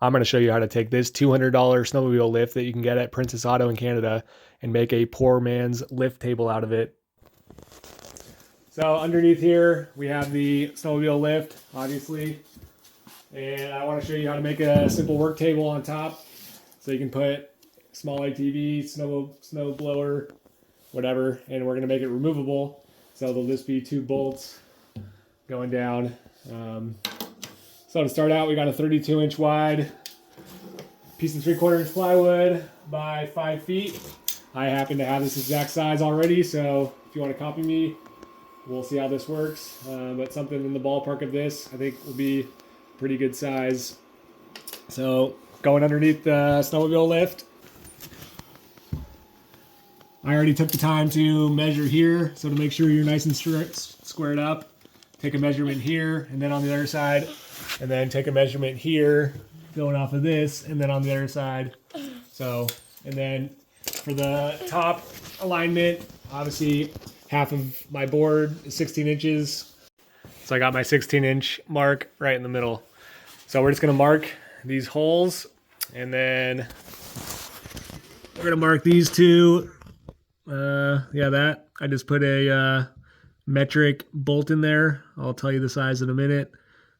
I'm going to show you how to take this $200 snowmobile lift that you can get at Princess Auto in Canada and make a poor man's lift table out of it. So underneath here, we have the snowmobile lift, obviously. And I want to show you how to make a simple work table on top. So you can put small ATV, snow blower, whatever, and we're going to make it removable. So there'll just be 2 bolts going down. So to start out, we got a 32-inch wide piece of 3/4-inch plywood by 5 feet. I happen to have this exact size already, so if you want to copy me, we'll see how this works. But something in the ballpark of this, I think, will be pretty good size. So going underneath the snowmobile lift, I already took the time to measure here, so to make sure you're nice and squared up, take a measurement here, and then on the other side, and then take a measurement here, going off of this, and then on the other side. So, and then for the top alignment, obviously half of my board is 16 inches. So I got my 16-inch mark right in the middle. So we're just gonna mark these holes, and then we're gonna mark these 2. That. I just put a metric bolt in there. I'll tell you the size in a minute.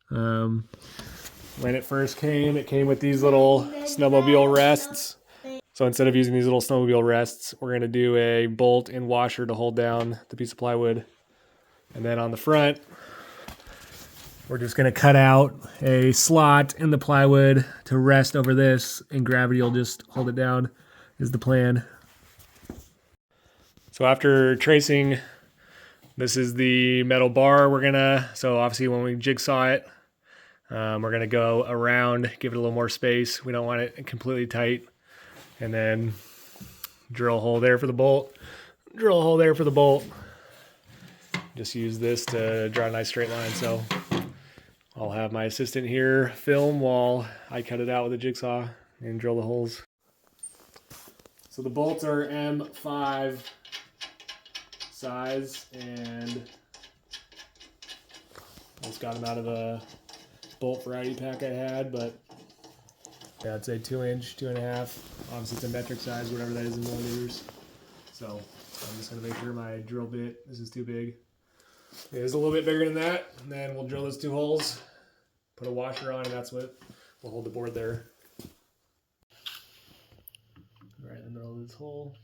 When it first came, it came with these little snowmobile rests. So instead of using these little snowmobile rests, we're going to do a bolt and washer to hold down the piece of plywood. And then on the front, we're just going to cut out a slot in the plywood to rest over this, and gravity will just hold it down, is the plan. So after tracing, this is the metal bar so obviously when we jigsaw it, we're gonna go around, give it a little more space. We don't want it completely tight. And then drill a hole there for the bolt, drill a hole there for the bolt. Just use this to draw a nice straight line. So I'll have my assistant here film while I cut it out with a jigsaw and drill the holes. So the bolts are M5 size, and I just got them out of a bolt variety pack I had, but yeah, I'd say 2-inch, 2.5. Obviously it's a metric size, whatever that is in millimeters. So I'm just gonna make sure my drill bit, this is too big. It is a little bit bigger than that, and then we'll drill those 2 holes, put a washer on, and that's what will hold the board there. Right in the middle of this hole.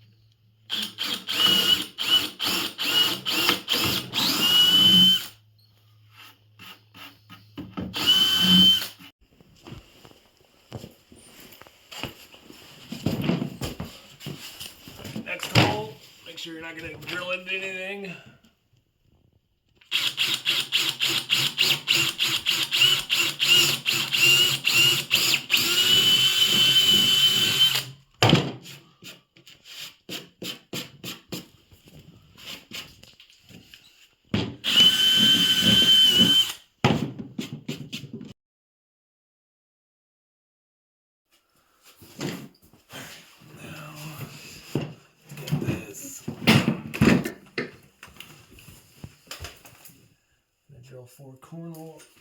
Next hole, make sure you're not going to drill into anything. Drill 4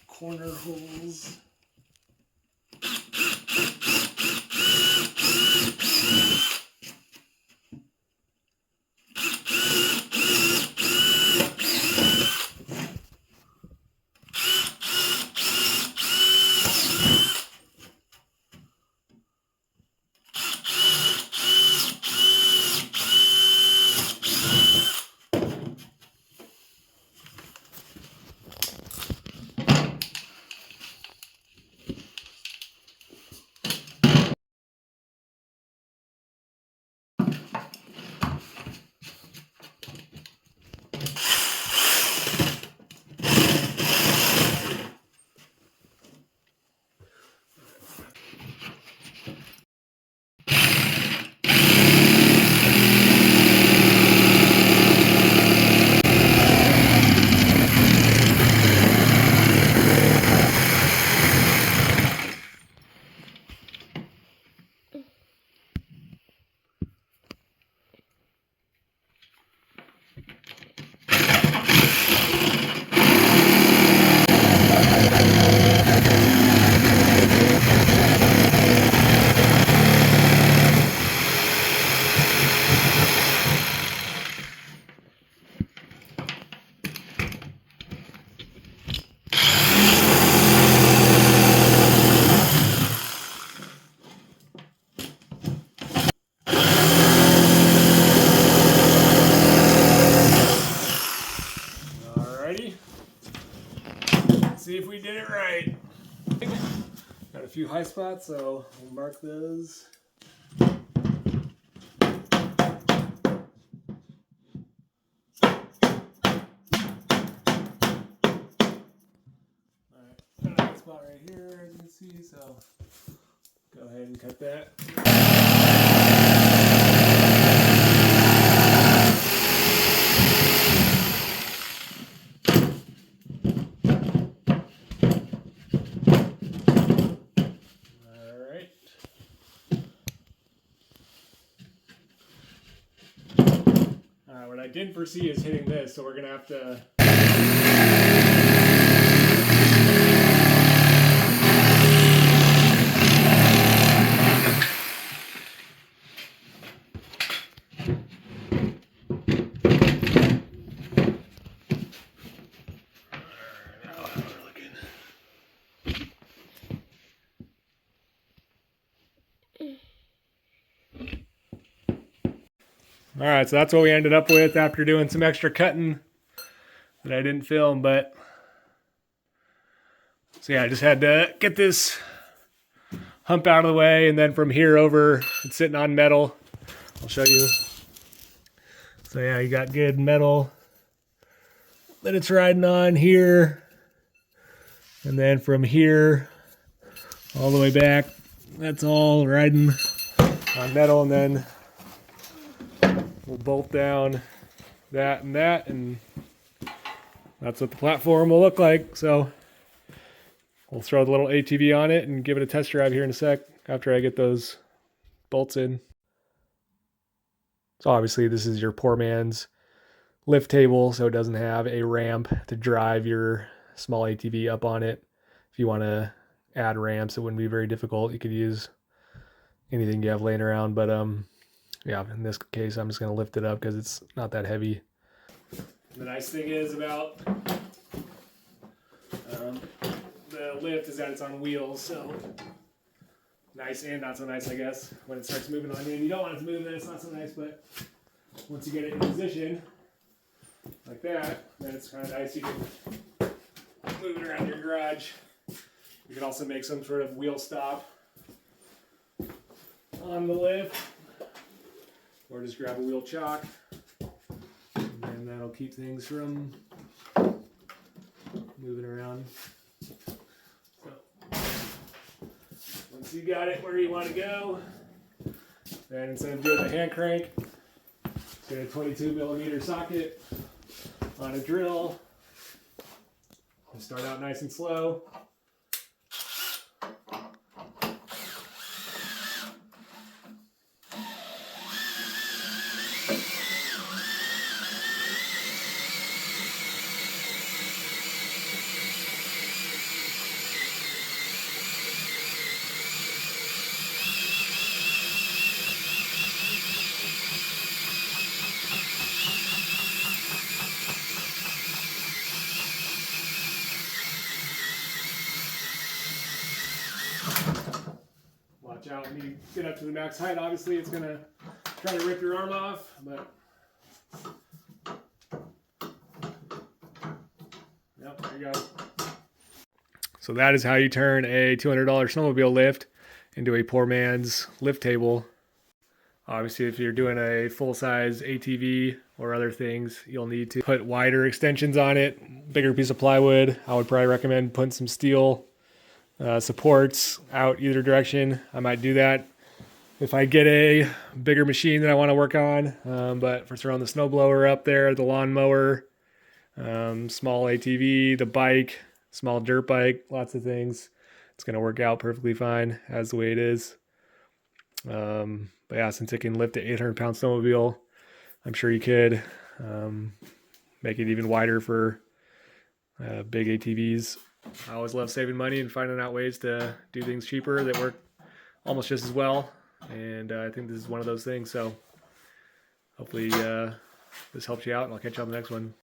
corner holes. few high spots, so we'll mark those. Spot right here, as you can see, so go ahead and cut that. Alright. Alright, what I didn't foresee is hitting this, so we're going to have to... Alright, so that's what we ended up with after doing some extra cutting that I didn't film, but so yeah, I just had to get this hump out of the way, and then from here over, it's sitting on metal. I'll show you. So yeah, you got good metal that it's riding on here, and then from here all the way back, that's all riding on metal, and then we'll bolt down that, and that's what the platform will look like. So we'll throw the little ATV on it and give it a test drive here in a sec after I get those bolts in. So obviously this is your poor man's lift table, so it doesn't have a ramp to drive your small ATV up on it. If you want to add ramps, it wouldn't be very difficult. You could use anything you have laying around, but yeah, in this case, I'm just going to lift it up because it's not that heavy. The nice thing is about the lift is that it's on wheels, so nice and not so nice, I guess. When it starts moving on you, and you don't want it to move, then it's not so nice, but once you get it in position like that, then it's kind of nice. You can move it around your garage. You can also make some sort of wheel stop on the lift, or just grab a wheel chock, and that'll keep things from moving around. So once you got it where you want to go, then instead of doing the hand crank, get a 22mm socket on a drill. We'll start out nice and slow. Watch out when you get up to the max height. Obviously, it's going to try to rip your arm off, but yep, there you go. So that is how you turn a $200 snowmobile lift into a poor man's lift table. Obviously, if you're doing a full-size ATV or other things, you'll need to put wider extensions on it, bigger piece of plywood. I would probably recommend putting some steel supports out either direction. I might do that if I get a bigger machine that I want to work on, but for throwing the snowblower up there, the lawnmower, small ATV, the bike, small dirt bike, lots of things, it's going to work out perfectly fine as the way it is. But yeah, since it can lift an 800-pound snowmobile, I'm sure you could make it even wider for big ATVs. I always love saving money and finding out ways to do things cheaper that work almost just as well. And I think this is one of those things. So hopefully this helps you out, and I'll catch you on the next one.